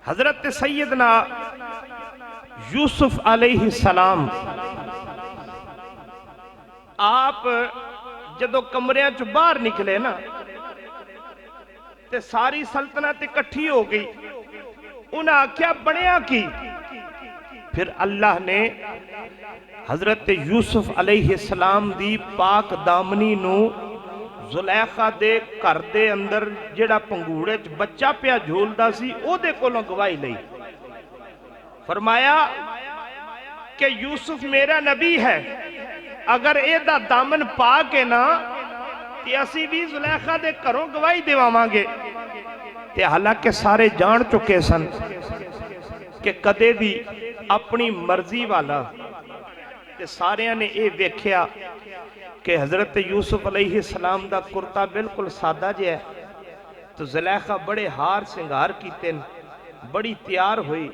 हजरत सैयदना यूसुफ अलैहिस्सलाम आप जदों कमरियां चों बाहर निकले ना ते सारी सल्तनत इकट्ठी हो गई। उन्हें आख्या बनया की? फिर अल्लाह ने हजरत यूसुफ अलैहिस्सलाम दी पाक दामनी नू जुलैखा दे घर दे अंदर जेड़ा पंगूड़े च बच्चा पिया झोलदा सी ओदे कोलों गवाही लई। फरमाया कि यूसुफ मेरा नबी है, अगर एदा दामन पा के ना ते असी भी जुलैखा दे घरों गवाही देवावांगे। ते हालांकि सारे जान चुके सन कि कदे भी अपनी मर्जी वाला, ते सारियां ने यह वेख्या कि हजरत यूसुफ अलैहिस्सलाम दा कुर्ता बिल्कुल सादा जिहा है, तो जुलैखा बड़े हार सिंगार कीते, बड़ी तैयार हुई।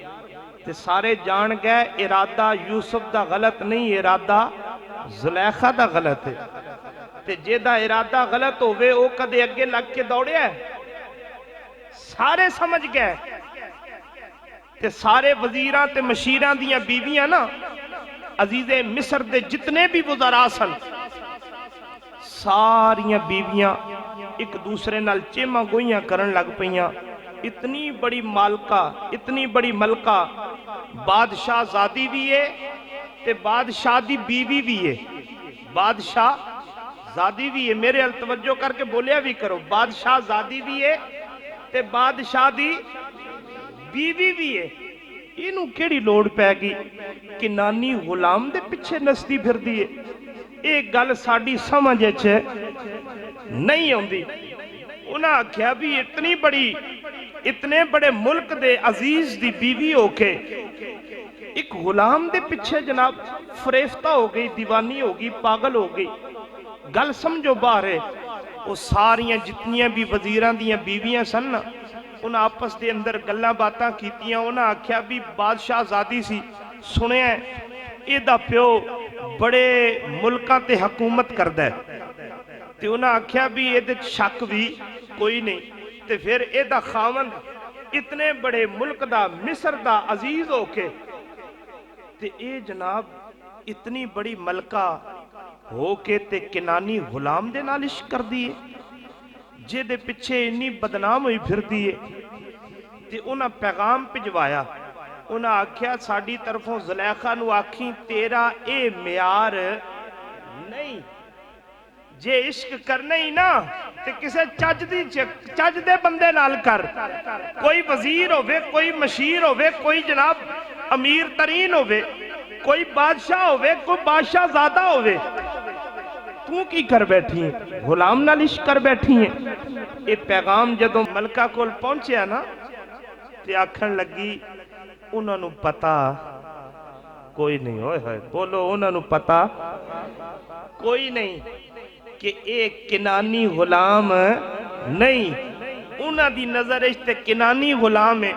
ते सारे जान गए इरादा यूसुफ दा गलत नहीं, इरादा जुलैखा दा गलत है। ते जेदा इरादा गलत होवे वो कदे अगे लग के दौड़िया? सारे समझ गए। ते सारे वजीरां ते मशीरां दियां बीवियां ना, अजीजे मिस्र दे जितने भी वज़रा सन, सारियां बीवियां एक दूसरे नाल चेमा गोइयां करन लग पईयां। इतनी बड़ी मालका, इतनी बड़ी मलका, बादशाह ज़ादी भी है ते बादशाह दी बीवी भी है। बादशाह ज़ादी भी है, मेरे अल तवज्जो करके बोलिया भी करो, बादशाह ज़ादी भी है ते बादशाह दी बीवी भी है। इनू केड़ी लोड़ पै गई कि नानी गुलाम दे पिछे नसदी फिरदी है? एक गल साडी समझ च नहीं आउंदी। उन्हें आख्या भी इतनी बड़ी, इतने बड़े मुल्क दे अजीज दी बीवी होके एक गुलाम दे पिछे जनाब फरेफ्ता हो गई, दीवानी हो गई, पागल हो गई। गल समझो बाहर है। वो सारियां जितनियां भी वजीरां दियां बीवियां सन ना, उन्हें आपस के अंदर गल्लां बातां कीतियां। उन्हें आख्या भी बादशाह ज़ादी सी, सुनिया एदा प्यो बड़े मुल्कां ते हुकूमत करदा है, ते उन्हें आख्या भी एदे शक भी कोई नहीं। ते फिर एदा खावंद इतने बड़े मुल्क दा, मिस्र दा अजीज होके ते ए जनाब इतनी बड़ी मलका होके ते किनानी गुलाम दे नाल इश्क करदी है, जेदे पिछे इन्नी बदनाम हुई फिरदी है। ते उन्हें पैगाम भिजवाया। उन्हें आख्या साडी तरफों जुलैखा नू आखी तेरा ए म्यार नहीं, जे इश्क करना ही ना ते किसे चज दे बंदे नाल कर। कोई वजीर होवे, कोई मशीर होवे, कोई जनाब अमीर तरीन होवे, कोई बादशाह होवे, कोई बादशाह ज़ादा होवे, तू की कर बैठी है? गुलाम नाल इश्क कर बैठी है। ये पैगाम जदों मलका कोल पहुंचया ना, ते आखन लगी उन्होंने पता कोई नहीं। होए होए बोलो, उन्होंने पता कोई नहीं कि एक किनानी गुलाम नहीं। उन्हां दी नजर ते किनानी गुलाम है,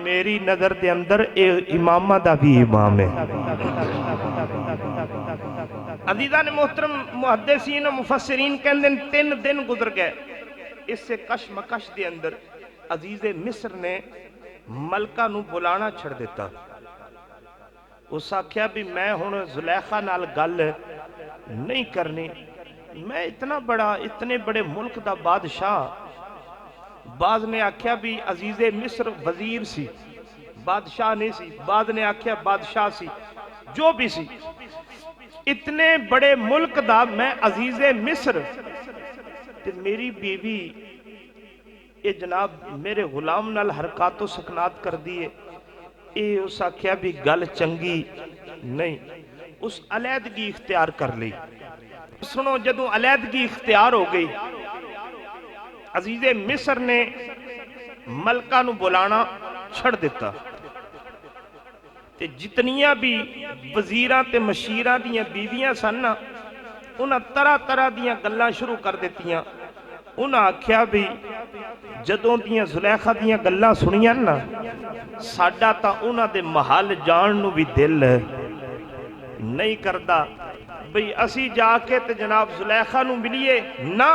मेरी नजर दे अंदर ए इमामा दा भी इमाम है। अजीजा ने मोहतरम मुहद्दिसीन और मुफस्सिरीन कहते हैं 3 दिन गुजर गए इससे कशमकश के अंदर। अजीजे मिस्र ने मलका नू बुलाना छड़ दिता। उस आख्या भी मैं हुण जुलैखा नाल गल नहीं करनी, मैं इतना बड़ा, इतने बड़े मुल्क दा बादशाह। बाज ने आख्या भी अजीजे मिस्र वजीर सी, बादशाह नहीं सी। बाज ने आख्या बादशाह सी, जो भी सी, इतने बड़े मुल्क दा मैं अजीजे मिस्र ते मेरी बीवी ये जनाब मेरे गुलाम नाल हरकातो सकनात कर दिए। ये उस आख्या भी गल चंगी नहीं। उस अलैदगी इख्तियार कर ली। सुनो, जदों अलैदगी इख्तियार हो गई, अजीजे मिस्र ने मलका नू बुलाना छड़ दिता। ते जितनियां भी वजीरां ते मशीरां दियां बीवियां सन ना, उन्हां तरह तरह दियां गल्लां शुरू कर दित्तियां। उन्हां आख्या भी जदों दियां जुलैखा दियां गल्लां सुनियां ना, साडा तां उन्हां दे महल जाण नू भी दिल नहीं करदा। बई असी जाके ते जनाब जुलैखा नू मिलीए ना,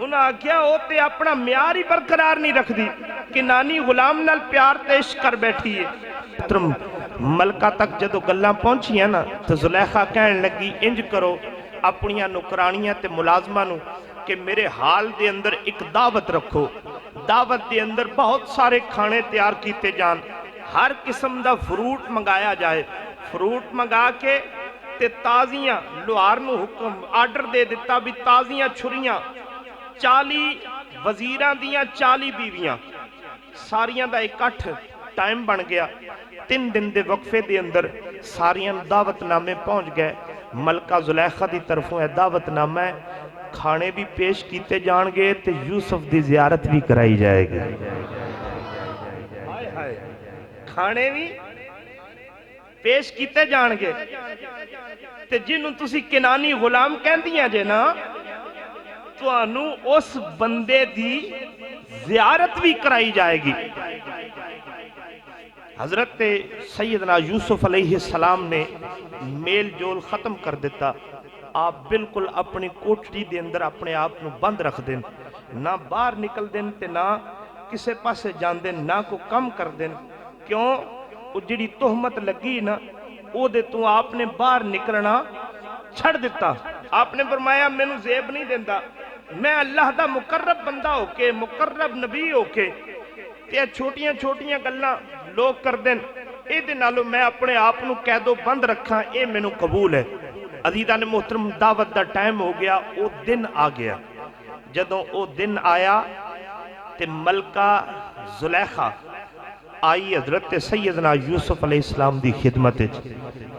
उन्हें आख्या वो तो अपना म्यार ही बरकरार नहीं रखती कि नानी गुलाम नाल प्यार ते इश्क कर बैठी है। मलका तक जदों गल्लां पहुंचियां ना तो जुलैखा कहन लगी इंज करो अपनियां नुकरानियां ते मुलाजमां नूं कि मेरे हाल दे अंदर एक दावत रखो, दावत दे अंदर बहुत सारे खाने तैयार किए जान, हर किस्म का फ्रूट मंगाया जाए, फ्रूट मंगा के ते ताजियां लोहार नूं हुक्म आर्डर दे दिता भी ताजियां छुरियां 40 वजीरां दियां 40 बीवियां सारियां दा इकट्ठ टाइम बन गया। 3 दिन के वक्फे के अंदर सारियां दावतनामे पहुंच गए। मलका जुलैखा की तरफों यह दावतनामा है, खाने भी पेश किए जाएंगे तो यूसुफ की जियारत भी कराई जाएगी। खाने भी पेश किए जाएंगे ते जिन्हों तुसी किनानी गुलाम कहंदियां जे ना तुहानू उस बंदे की जियारत भी कराई जाएगी। हजरत सैयदना यूसुफ अलैहिस्सलाम ने मेल जोल खत्म कर दिता। आप बिल्कुल अपनी कोठरी के अंदर अपने आप को बंद रख दें, ना बाहर निकल दें ते ना किसी पासे जाते, ना को कम कर दें। क्यों वो जी तोहमत लगी ना ओदे तो आपने बाहर निकलना छड़ दिता। आपने फरमाया मैनू जेब नहीं देता, मैं अल्लाह का मुकर्रब बंदा होके मुकर्रब नबी होके ते छोटियां छोटियां गल्लां लोग कर देन, इहदे नालों मैं अपने आप को कैदो बंद रखा, ये मैनू कबूल है। अजीज़ा ने मोहतरम दावत का टाइम हो गया, वो दिन आ गया। जदों वो दिन आया ते मलका जुलैखा आई हजरत सैयदना यूसुफ अलैहिस्सलाम की खिदमत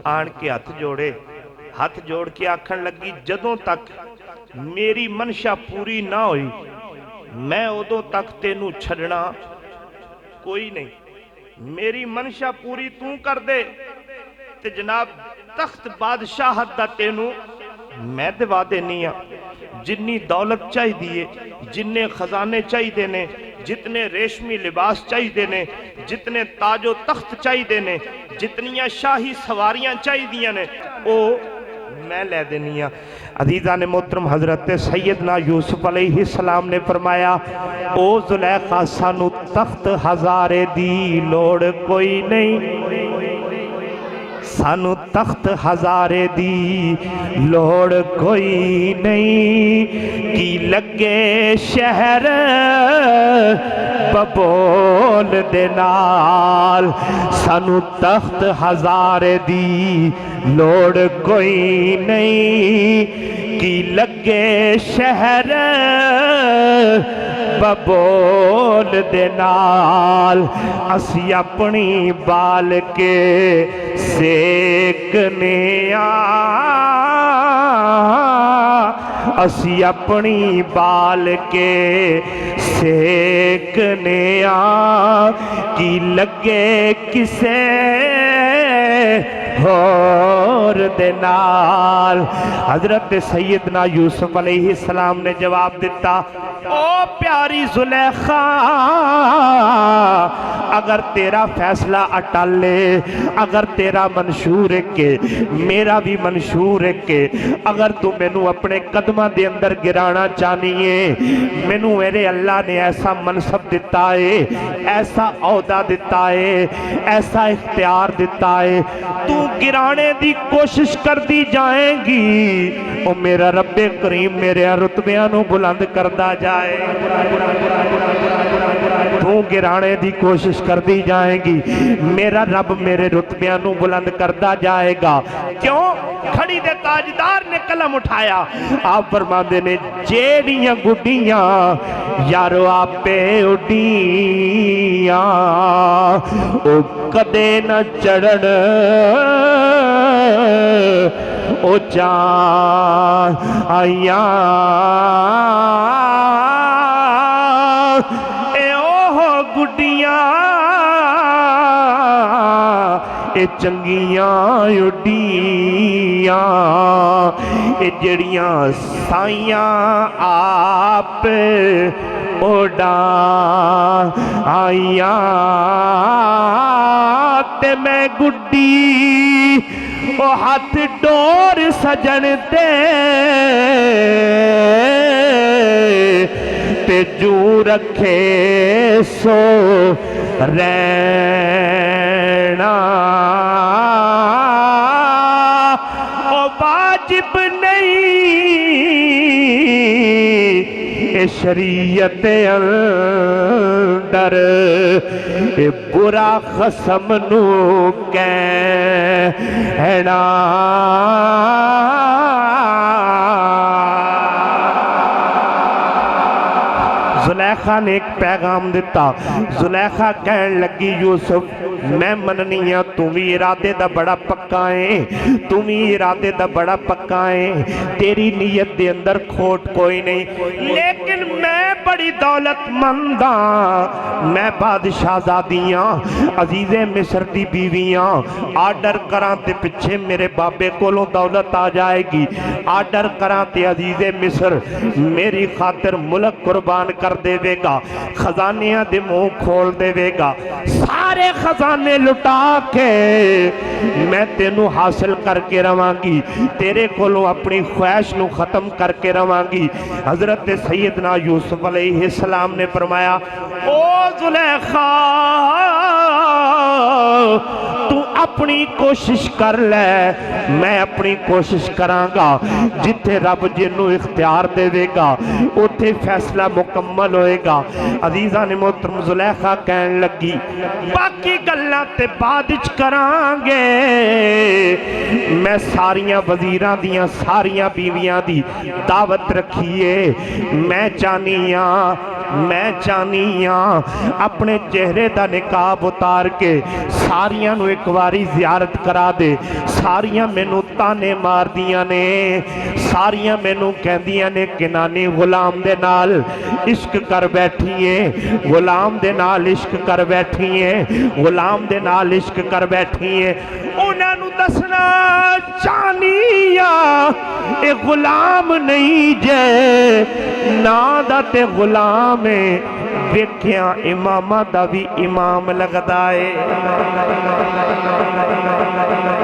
आन के हाथ जोड़ के आखन लगी जदों तक मेरी मनशा पूरी ना हुई मैं उदों तक तेनू छड़ना कोई नहीं। मेरी मनशा पूरी तू कर दे ते जनाब तख्त बादशाहत दा तेनू मैं दिवा देनी आ। जिन्नी दौलत चाहिए, जिन्ने खजाने चाहिए ने, जितने रेशमी लिबास चाहिए ने, जितने ताजो तख्त चाहिए ने, जितनियां शाही सवारियां चाहिए ने, ओ मैं लै देनी आ। अजीज़ा ने मोहतरम हजरत सैयदना यूसुफ अलैहिस्सलाम ने फरमाया ओ जुलैखा सानू तख्त हजारे दी लोड़ कोई नहीं, सानू तख्त हजारे दी लोड़ कोई नहीं, की लगे शहर बबोल दे नाल, सानू तख्त हजारे दी लोड़ कोई नहीं, की लगे शहर बबोल दे नाल, असी अपनी बाल के सेकने असी अपनी बाल के सेकने की लगे किसे होर दे नाल। हजरत सैयदना यूसुफ अलैहिस्सलाम ने जवाब दिता ओ प्यारी जुलैखा अगर तेरा फैसला अटल है, अगर तेरा मंशूर है के मेरा भी मंशूर है के अगर तू मैनू अपने कदमां दे अंदर गिराना चाहनी है, मैनू मेरे अल्लाह ने ऐसा मनसब दिता है, ऐसा औहदा दिता है, ऐसा इख्तियार दिता है, तू गिराने की कोशिश करती जाएगी ओ मेरा रब्बे करीम मेरे रुतबियां नू बुलंद करता जाए। तू गिराने की कोशिश करती जाएगी मेरा रब मेरे रुतबियां नू बुलंद करता जाएगा। क्यों? खड़ी दे ताजदार ने कलम उठाया। आप फरमाते ने जेड़ियां गुड्डियां यारो आपे उड्डियां ओ कदे न चढ़न ओ चान आइया ए ओह गुड्डियां ए चंगियां उड्डियां ए जड़ियां साइयां आप ओडा आइया ते मैं गुड्डी ओ हाथ डोर सजन ते जू रखे सो रहना ओ वाजिब नहीं शरीयत अंदर ए बुरा खसम नू कहना। जुलेखा ने एक पैगाम दिता। जुलेखा कहन लगी यूसुफ मैं मननी हाँ तू भी इरादे दा बड़ा पक्का है, तू भी इरादे दा बड़ा पक्का है, तेरी नीयत दे अंदर खोट कोई नहीं, लेकिन मैं बड़ी दौलतमंद हाँ, मैं बादशाहजादी हाँ, अजीज़े मिस्र दी बीवी हाँ, आर्डर करा ते पिछे मेरे बाबे कोलों दौलत आ जाएगी, आर्डर करा ते अजीज़े मिस्र मेरी खातिर मुल्क कुर्बान कर देवेगा, खजानिया दे मुंह खोल देवेगा, सारे खजाने लुटा के मैं तेनू हासिल करके रवांगी, तेरे कोलों अपनी ख्वाहिश नू खत्म करके रवांगी। हजरत सैयदना यूसुफ अलैहिस्सलाम ने फरमाया ओ जुलेखा तू अपनी कोशिश कर ले, मैं अपनी कोशिश करांगा, जिथे रब जिन्नू इख्तियार देवेगा उथे फैसला मुकम्मल होएगा। अजीज़ा ने मोहतरम जुलेखा कहन लगी बाकी गल्लां ते बाद विच करांगे, मैं सारियां वजीरां दियां सारियां बीवियां दी दावत रखीए, मैं चाहनी हाँ अपने चेहरे का निकाब उतार के सारियां नू एक बारी जियारत करा दे। सारियां मैनू ताने मार दियां ने, सारियां मैनू कहदियां ने कि नानी गुलाम दे नाल इश्क कर बैठी है, गुलाम दे नाल इश्क कर बैठी है, गुलाम दे नाल इश्क कर बैठी है। उन्हां नू दसना चाहनी ए गुलाम नहीं जे ना दा ते गुलाम है, वेख्या इमामा दा भी इमाम लगदा है।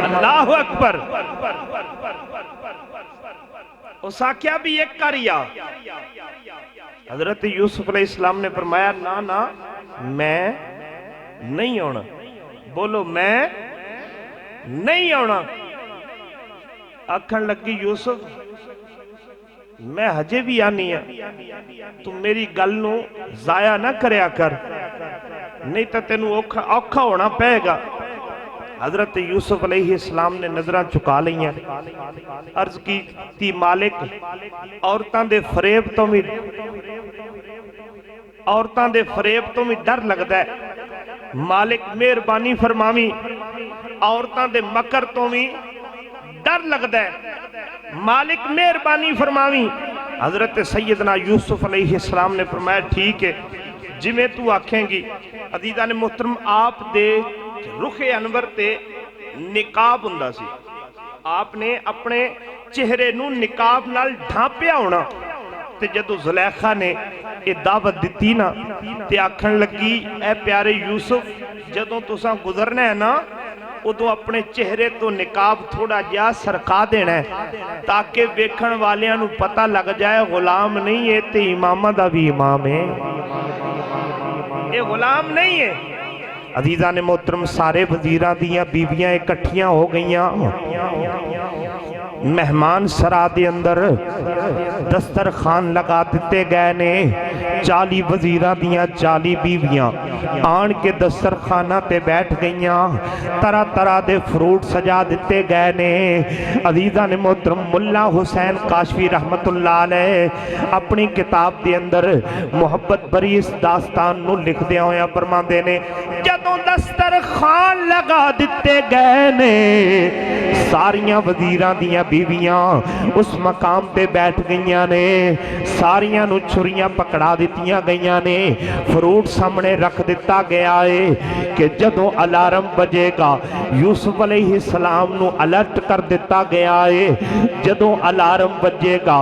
अल्लाहु अकबर। उस आख्या भी एक करिया। हजरत यूसुफ अलैहिस्सलाम ने फरमाया ना ना मैं नहीं आना, बोलो मैं नहीं आना। आखन लगी यूसुफ मैं हजे भी आनी है, तू मेरी गल नू जाया ना करया कर, नहीं तो तेनू औखा होना पेगा। हजरत यूसुफ अलैहिस्सलाम ने नजर चुका लिया, अर्ज की मालिक औरतां दे फरेब तो भी डर लगता है, मालिक मेहरबानी फरमावी, औरतां दे मकर तो भी डर लगता है, मालिक मेहरबानी फरमावी। हजरत सैयदना यूसुफ अलैहिस्सलाम ने फरमाया ठीक है जिमें तू आखेंगी। अजीज़ा ने मोहतरम आप दे रुखे अनवर ते निकाब हुंदा सी, आपने अपने चेहरे नू निकाब नाल ढांपिया होना, ते जदों जुलेखा ने ये दावत दी ना ते आखन लगी ए प्यारे यूसुफ जदों तुसां गुजरना है ना उदों अपने चेहरे तो निकाब थोड़ा जिहा सरका देना है, ताकि वेखण वालियां नू पता लग जाए गुलाम नहीं है ते इमामा दा भी इमाम है, ये गुलाम नहीं है। अजीज़ा ने मोहतरम सारे वजीरां दियां बीवियां इकट्ठियां हो गईयां, मेहमान सरा दे अंदर दस्तरखान लगा दिते गए ने, 40 वजीरां दियां 40 बीवियां आन के दस्तरखाना ते बैठ गईयां, तरह तरह दे फ्रूट सजा दिते गए ने। अजीज़ा ने मोहतरम मुल्ला हुसैन काशफी रहमतुल्लाह अलैह अपनी किताब दे अंदर मुहब्बत भरी इस दास्तान नू लिखदे होया फरमांदे ने जदों दस्तरखान लगा दिते गए ने सारियां वजीरां दियां बीवियां उस मकाम पे बैठ गईयां ने, सारियां नू छुरियां पकड़ा दित्तियां गईयां ने, फ्रूट सामने रख दिता गया है कि जदों अलार्म बजेगा यूसुफ अलैहिस्सलाम नू अलर्ट कर दिता गया है, जदों अलार्म बजेगा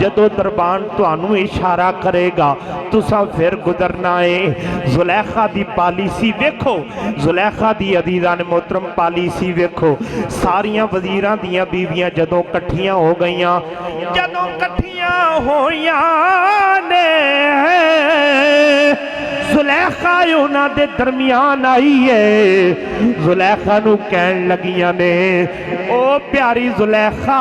जदों दरबान तुहानू इशारा करेगा तुसा फिर गुजरना है। जुलेखा दी पॉलिसी वेखो, जुलैखा दी अजीज़ा ने मोहतरम पॉलिसी वेखो, सारियां वजीरां दियां बीवियां जदों कट्ठियां हो गईयां, जदों कट्ठियां होईयां ने जुलैखा उन्हां दे दरमियान आई है। जुलैखा नू कहन लगियां ने, ओ प्यारी जुलैखा,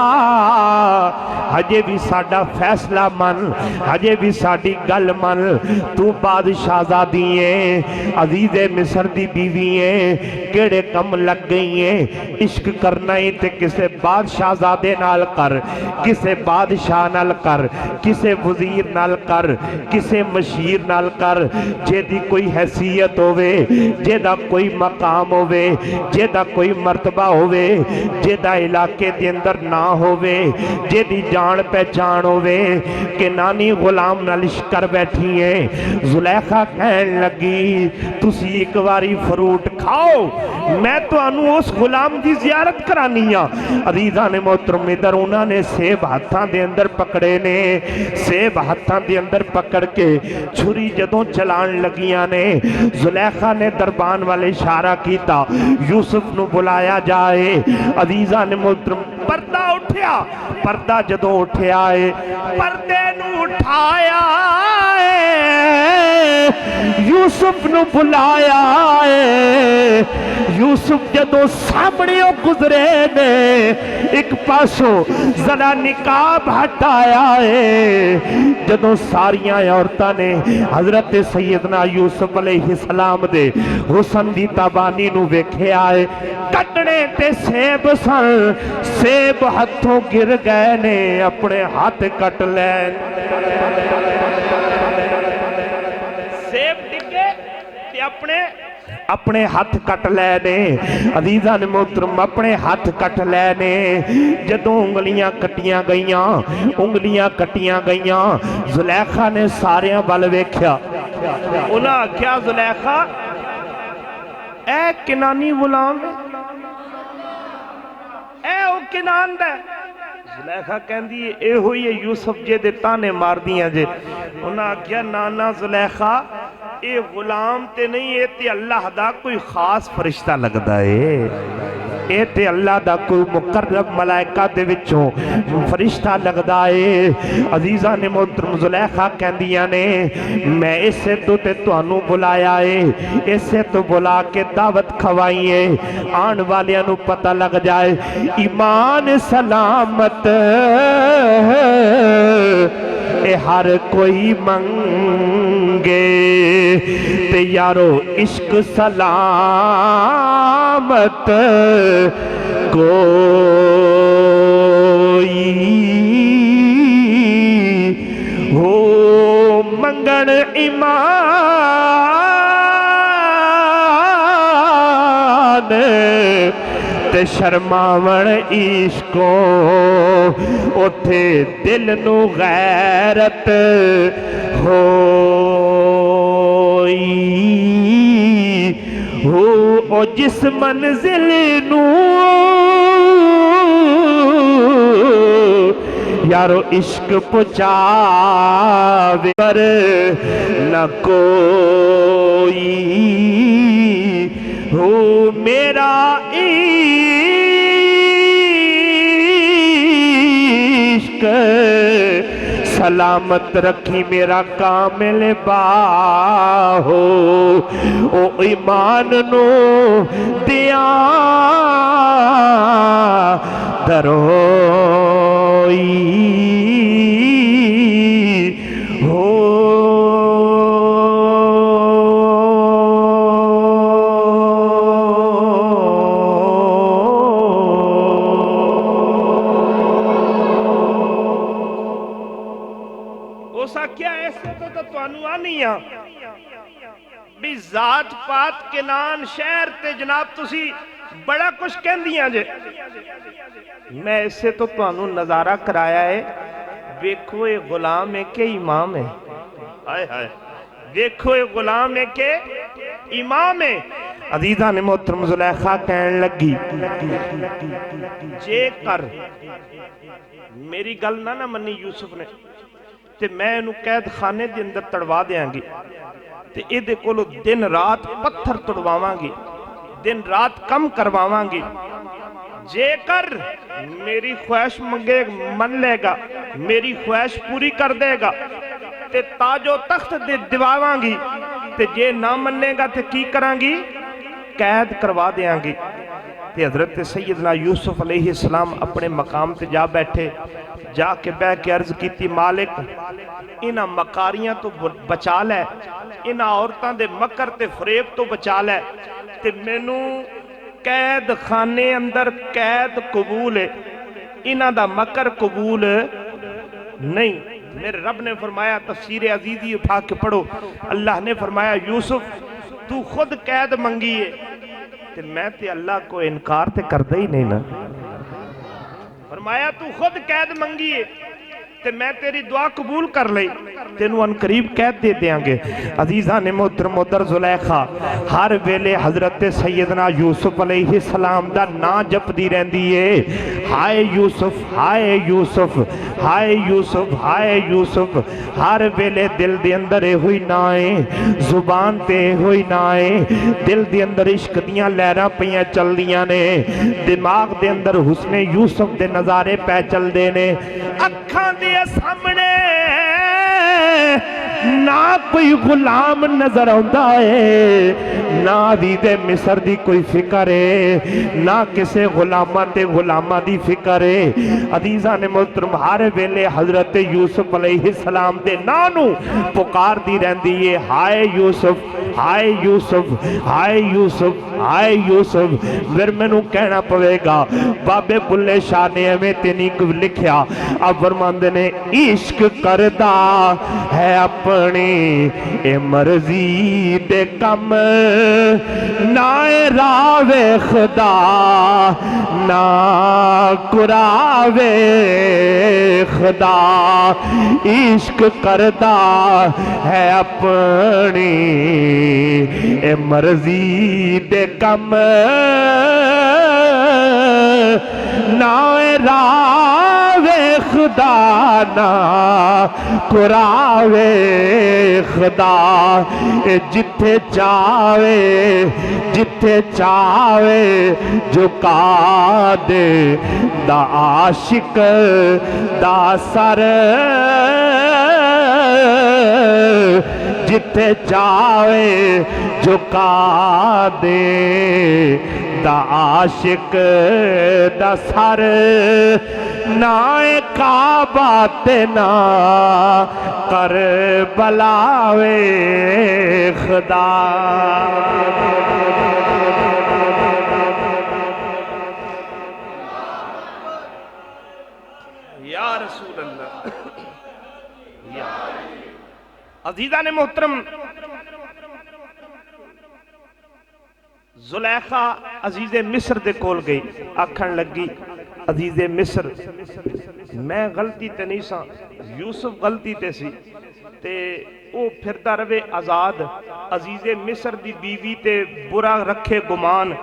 हजे भी साडा फैसला मन, हजे भी साडी गल मन। तू बादशाहज़ादी है, अजीज़े मिस्र दी बीवी है, केड़े कम लग गई है? इश्क करना ही ते किसे बादशाहज़ादे नाल कर, किसे बादशाह नाल कर, किसे वजीर नाल कर, किसे मशीर नाल कर, जेदी कोई हैसियत होवे, जेदा कोई मकाम होवे, जेदा कोई मर्तबा होवे, जेदा इलाके दे अंदर ना होवे, जेदी जान पहचान होवे कि नानी गुलाम नाल इश्क कर बैठी है। जुलैखा कहन लगी, तुसी एक बारी फ्रूट खाओ, मैं तुहानू उस गुलाम की जियारत करानी आ। अजीज़ा ने मोहतरम इधर उन्होंने सेब हाथां दे अंदर पकड़े ने, सेब हाथां दे अंदर पकड़ के छुरी जदों चलान लगियां ने, जुलैखा ने दरबान वाले इशारा किया, यूसुफ नू बुलाया जाए। अजीज़ा ने मोहतरम पर्दा उठिया, पर्दा जदों उठिया है, पर्दे नू उठाया यूसुफ नू बुलाया है। यूसुफ जदों सामने गुजरे ने, एक पासों जरा निकाब हटाया है। जदों सारियां औरतां ने हजरत सैयदना यूसुफ अलैहिस्सलाम दे हुसन दी ताबानी नू वेख्या है, कटने ते सेब सन, सेब हथों गिर गए ने, अपने हाथ कट ले, सेब डिगे ते अपने हाथ कट लेने। अजीज़ा ने मोहतरम अपने हाथ कट लेने। जदों उंगलियां कटियां गईयां, उंगलियां कटियां गईयां, जुलैखा ने सारियां वल वेख्या, उन्हें आख्या, जुलैखा ए किनानी गुलाम ए ओ किनान दा। जुलैखा कहंदी एहो ही है यूसुफ जे दे ताने मारदियां जे। उन्हें आख्या, नाना जुलैखा, ये गुलाम ते नहीं, ये ते अल्लाह दा कोई खास फरिश्ता लगदा है, ये ते अल्लाह दा कोई मुकर्रब मलाइका दे विचों फरिश्ता लगदा है। अजीज़ा ने मोहतरम जुलैखा कहंदियां ने, मैं इसे तो ते तुहानू बुलाया है, इसे तो बुला के दावत खवाई है, आने वालियां नू पता लग जाए ईमान सलामत ए हर कोई मंगे, ते यारो इश्क सलामत कोई हो मंगन ईमान ते शर्मावण इश्को, उथे दिल नू गैरत होई हो। ओ जिस मंजिल नू यारो इश्क पुचावे पर न कोई हो, मेरा इश्क सलामत रखी मेरा कामिल बाहो। ओ ईमान नो दिया दरोई हो। क्या ऐसे तो तुहानू आनी आ भी जात पात के नान शहर ते जनाब तुसी बड़ा कुछ कहंदियां जे। मैं इससे तो तुहानू नजारा कराया है, देखो ये गुलाम है के इमाम है। हाय हाय, देखो ये गुलाम है के इमाम है। अजीज़ा ने मोहतरम जुलैखा कहन लगी, जे कर मेरी गल ना मनी यूसुफ ने ते मैं इनू कैद खाने के अंदर तड़वा देंगी, ते इहदे कोलों दिन रात पत्थर तड़वावांगी, दिन रात कम करवावांगी। जेकर मेरी ख्वाहिश मंगे मन लेगा, मेरी ख्वाहिश पूरी कर देगा ते ताजो तख्त दिवावांगी, ते जे ना मनेगा तो की करांगी, कैद करवा देंगी। ते हजरत सैयदना यूसुफ अलैहिस्सलाम अपने मकाम ते जा बैठे, जाके बह के अर्ज की, मालिक इन्हां मकारियां तो बचा लै, इन्हां औरतां दे मकर ते फरेब तो बचा लै, ते मैनू कैद खाने अंदर कैद कबूल है, इन्हां दा मकर कबूल नहीं। मेरे रब ने फरमाया, तफसीर अजीजी उठा के पढ़ो, अल्लाह ने फरमाया यूसुफ तू खुद कैद मंगी है, ते मैं ते अल्लाह को इनकार ते करदा ही नहीं ना। फरमाया तू खुद कैद मंगी है ते मैं तेरी दुआ कबूल कर ली, तेनू अनकरीब कैद दे देंगे। अजीजा ने मोहतरम उधर जुलैखा हर वेले हजरत सैयदना यूसुफ अलैहिस्सलाम दा ना जपदी रहंदी है, हाय यूसुफ हाय यूसुफ हाय यूसुफ हाय यूसुफ। हर वेले दिल दे अंदर होई ना है, जुबान ते होई ना है, दिल दे अंदर इश्क दियां लहरां पईयां चलदियां ने, दिमाग दे अंदर हुस्ने यूसुफ दे नज़ारे पै चलदे ने। अखां दे सामने ना कोई गुलाम नजर आता है, ना अजीज़े मिस्र दी कोई फिक्र है, ना किसे गुलामा ते गुलामा दी फिक्र है। अजीज़ा ने मोहतरम हर वेले हजरत यूसुफ अलैहिस्सलाम दे नां नू पुकार दी रहंदी है, हाय यूसुफ हाय यूसुफ हाय यूसुफ हाय यूसुफ। फिर मैनू कहना पवेगा बाबे बुल्ले शाह ने एवें ते नहीं लिखिया, अब फरमांदे ने इश्क करदा है अपनी ए मर्जी दे कम, ना रावे खुदा ना कुरावे खुदा। इश्क करदा है अपनी ए मर्जी दे कम, ना रावे खुदा ना कुरावे खुदा। जिथे चावे जिथे चावे झुका दे दा आशिक दा सर, जिथे चावे झुका दे दा आशिक दा सर। ना काबा ते ना कर बलावे खुदा। या रसूल अल्लाह। अजीजा ने मोहतरम जुलैखा अजीज़े मिस्र दे कोल गई, आखन लगी अजीज़े मिस्र मैं गलती ते नहीं सा, यूसुफ गलती ते सी, ते वो फिरदा रवे आज़ाद। अजीज़े मिस्र दी बीवी ते बुरा रखे गुमान,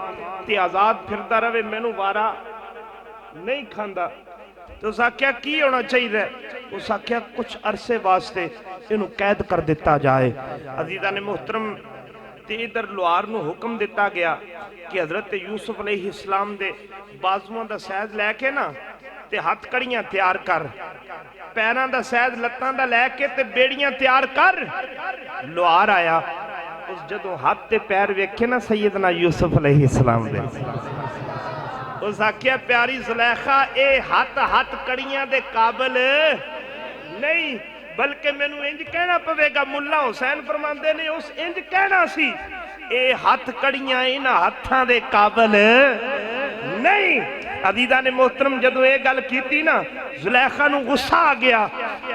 ते आज़ाद फिरदा रवे, मैनू वारा नहीं खांदा। तो उस आख्या की होना चाहिए, उस आख्या कुछ अरसे वास्ते इनू कैद कर दिता जाए। अजीज़ा ने मोहतरम ते इधर लुहार नू हुक्म दिता गया कि हजरत यूसुफ अलैहिस्सलाम दे बाजुआं दा सैद लैके ना ते हथ कड़ियां तैयार कर, पैरां दा सैद लत्तां दा लैके ते बेड़ियां तैयार कर। लुहार आया, उस जदों हाथ ते पैर वेखे ना सैयदना यूसुफ अलैहिस्सलाम दे, उस आख्या प्यारी जुलैखा ए हाथ हाथ कड़ियां दे काबिल नहीं, बल्कि मैनू इंज कहना पवेगा। मुल्ला हुसैन फरमांदे ने उस इंज कहना सी, ए हाथ कड़ियां इन्हां हत्थां दे काबिल नहीं। अजीज़ा ने मोहतरम जदों ये गल कीती ना, जुलैखा नू गुस्सा आ गया।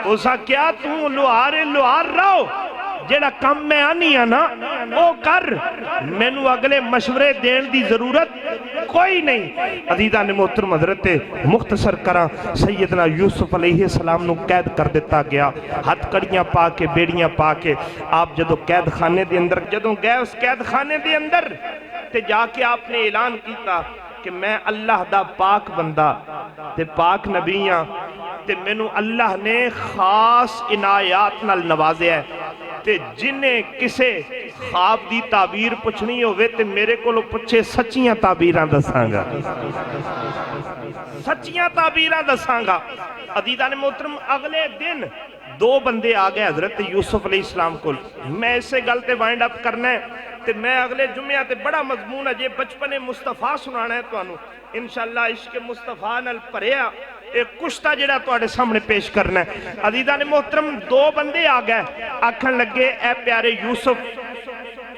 उस आख्या तू लुहार लुहार रहो, जेड़ा काम मैं आनी आ ना वो कर, मैनू अगले मशवरे देने की जरूरत कोई नहीं। अजीज़ा ने मोहतरम हजरत मुख्तसर करा, सैयदना यूसुफ अलैहिस्सलाम नू कैद कर दिता गया, हथ कड़ियां पा के बेड़ियां पा के। आप जदों कैद खाने के अंदर जदों गए, उस कैद खाने के अंदर ते जाके आपने ऐलान किया कि मैं अल्लाह दा पाक बंदा ते पाक नबी हाँ, ते मैनू अल्लाह ने खास इनायात नाल नवाजिया है, ते जिन्हें किसे ख्वाब दी ताबीर पुछनी होवे ते मेरे कोलों पुछे, सच्चियां ताबीरां दसांगा, सच्चियां ताबीरां दसांगा। अजीज़ान मोहतरम, अगले दिन दो बंदे आ गए हजरत यूसुफ अलैहिस्सलाम को। मैं इसे गल ते वाइंड अप करना है ते मैं अगले जुम्मे ते बड़ा मजमून अजे बचपने मुस्तफा सुनाना है तुहानू इंशाअल्लाह। इश्क मुस्तफा नाल भरिया एक कुश्ता जिहड़ा तुहाडे सामने पेश करना है। अजीज़ान मोहतरम, दो बंदे आ गए, आखन लगे ए प्यारे यूसुफ,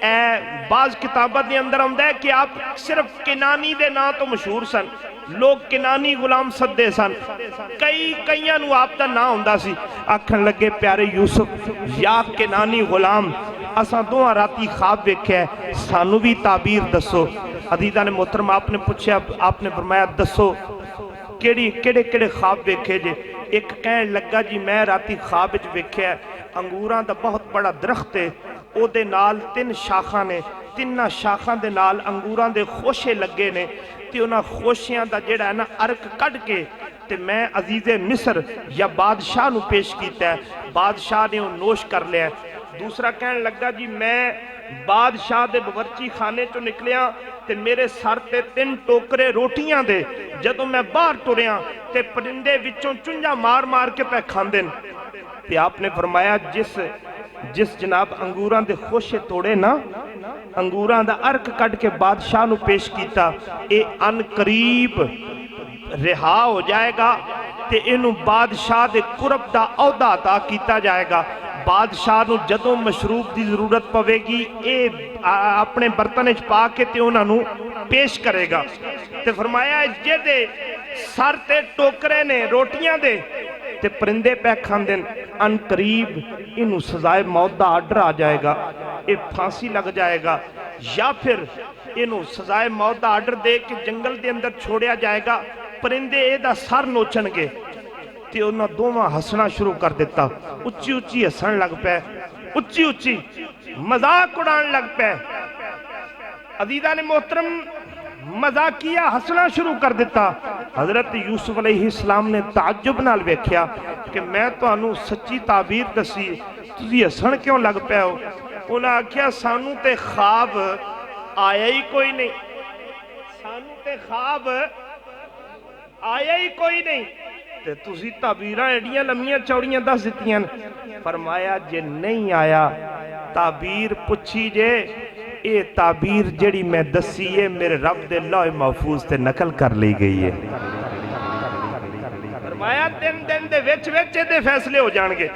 ए बाज किताबां दे अंदर आउंदा है कि आप सिर्फ किनानी दे नां तो मशहूर सन, लोग किनानी गुलाम सदे सन, कईयां नूं आप दा नां हुंदा सी। आखन लगे प्यारे यूसुफ या किनानी गुलाम, असां दोहां राती ख्वाब वेख्या, सानू भी ताबीर दसो। अजीज़ान ने मोहतरम, आपने पूछा, आपने फरमाया दसो केड़े केड़े ख्वाब वेखे जे। एक कहन लगा जी मैं राती ख्वाब विच वेख्या अंगूरां दा बहुत बड़ा दरख्त है, ओदे नाल तीन शाखां ने, तिन्ना शाखां दे नाल अंगूरां दे खोशे लगे ने ते उन्हां खोशियां दा जिहड़ा है ना अर्क कढ के ते मैं अजीज़े मिस्र या बादशाह नूं पेश कीता, बादशाह ने वो नोश कर लिया। दूसरा कहन लगा जी मैं बादशाह दे बवर्ची खाने चो निकलिया ते मेरे सर ते 3 टोकरे रोटियां दे, जदों मैं बाहर तुरिया ते परिंदे विचों चुंझा मार मार के पै खांदे न। ते आपने फरमाया जिस जनाब अंगूरां दे खोशे तोड़े ना, अंगूरां दा अर्क कढ के बादशाह नूं पेश कीता, ये अन करीब रिहा हो जाएगा ते इनू बादशाह दे कुरब दा औहदा अता कीता जाएगा। बादशाह नूं जदों मशरूब की जरूरत पवेगी ये अपने बर्तन च पा के ते उन्हां नूं पेश करेगा। ते फरमाया जेदे सर ते टोकरे ने रोटियां दे ते परिंदे पै खांदे अन करीब इनू सजाए मौत दा आर्डर आ जाएगा, ये फांसी लग जाएगा, या फिर इनू सजाए मौत दा आर्डर दे के जंगल के अंदर छोड़िया जाएगा, परिंदे एदा सर नोचणगे। ते उन्हां दोवां हसना शुरू कर दिता, उच्ची उच्ची हसन लग पे, उच्ची उच्ची मजाक उड़ान लग पे। अजीज़ान ने मोहतरम, मजाकिया हसना शुरू कर दिता। हजरत यूसुफ अलैहिस्सलाम ने ताज्जुब नाल वेख्या कि मैं तुहानू सच्ची ताबीर दसी, तुसीं हसन क्यों लग पे हो? उन्हें आख्या सानू ते ख्वाब आया ही कोई नहीं, सानू ते ख्वाब आया ही कोई नहीं, ते तुसी ताबीरां एडियां लम्मियां चौड़ियां दस दित्तियां। फरमाया जे नहीं आया ताबीर पुछी जे, ये ताबीर जड़ी मैं दसी है मेरे रब दे लौह महफूज ते नकल कर ली गई है। फरमाया 3 दिन दे विच विच इहदे फैसले हो जाणगे।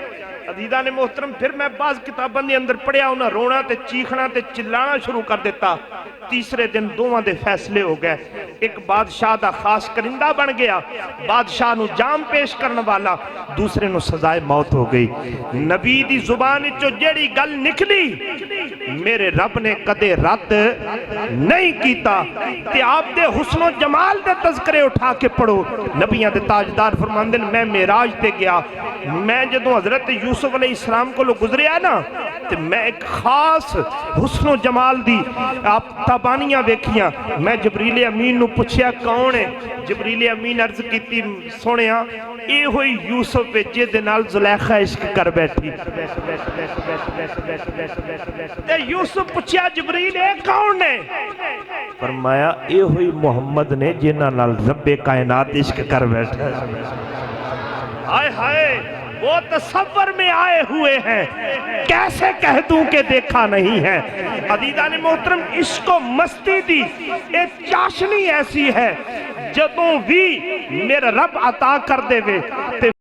अजीज़ान ने मोहतरम, फिर मैं बाज़ किताबां दे अंदर पढ़िया, उन्हें रोना ते चीखना ते चिल्लाना शुरू कर दिता। तीसरे दिन दोवां दे फैसले हो गए। एक बादशाह दा खास करिंदा बन गया, बादशाह नू जाम पेश करने वाला, दूसरे नू सजाए मौत हो गई। नबी दी जुबान चो जेड़ी गल निकली मेरे रब ने कदे रद्द नहीं कीता। ते आप दे हुस्नो जमाल दे तज़किरे उठा के पढ़ो। नबियां दे ताजदार फरमांदे ने मैं मेराज ते गया, मैं जदों हजरत यूसुफ अलैहिस्सलाम को गुजरिया ना ते मैं एक खास हुस्नो जमाल दी आप ताबानियां वेखियां। मैं जबरील अमीन नू पुछया कौन है? जबरील अमीन अर्ज कीती सोहणिया ये होई यूसुफ जे दे नाल जुलैखा इश्क कर बैठी। ते यूसुफ पुछया जबरील ए कौन ने? फरमाया ये होई मोहम्मद ने जिन्हां नाल रब्बे कायनात इश्क कर बैठा। हाय हाय वो तसव्वुर में आए हुए हैं, कैसे कह दूं कि देखा नहीं है। अज़ीज़ान मोहतरम, इश्को मस्ती दी एक चाशनी ऐसी है जदों भी मेरा रब अता कर देवे ते